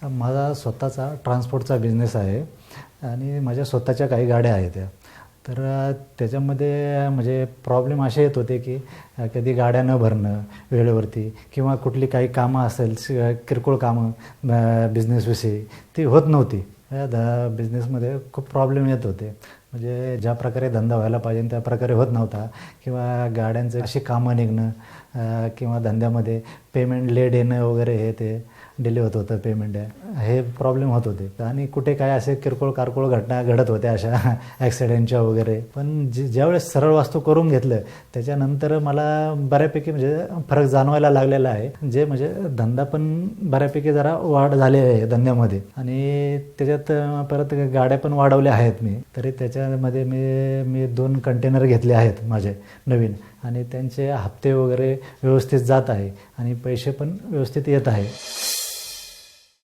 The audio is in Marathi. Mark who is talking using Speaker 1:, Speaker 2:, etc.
Speaker 1: माझा स्वतःचा ट्रान्सपोर्टचा बिझनेस आहे आणि माझ्या स्वतःच्या काही गाड्या आहेत त्या. तर त्याच्यामध्ये म्हणजे प्रॉब्लेम असे येत होते की कधी गाड्या न भरणं वेळेवरती किंवा कुठली काही कामं असेल किरकोळ कामं बिझनेसविषयी ती होत नव्हती. या बिझनेसमध्ये खूप प्रॉब्लेम येत होते. म्हणजे ज्या प्रकारे धंदा व्हायला पाहिजे त्या प्रकारे होत नव्हता किंवा गाड्यांचे अशी कामं निघणं किंवा धंद्यामध्ये पेमेंट लेट येणं वगैरे हे ते डिले होत होतं पेमेंट हे प्रॉब्लेम होत होते. आणि कुठे काय असे किरकोळ कारकोळ घटना घडत होत्या अशा ॲक्सिडेंटच्या वगैरे. पण ज्यावेळेस सरळ वास्तू करून घेतलं त्याच्यानंतर मला बऱ्यापैकी म्हणजे फरक जाणवायला लागलेला आहे. जे म्हणजे धंदा पण बऱ्यापैकी जरा वाढ झाली आहे धंद्यामध्ये आणि त्याच्यात परत गाड्या पण वाढवल्या आहेत मी. तरी त्याच्यामध्ये मी 2 कंटेनर घेतले आहेत माझे नवीन आणि त्यांचे हप्ते वगैरे व्यवस्थित जात आहे आणि पैसे पण व्यवस्थित येत आहे.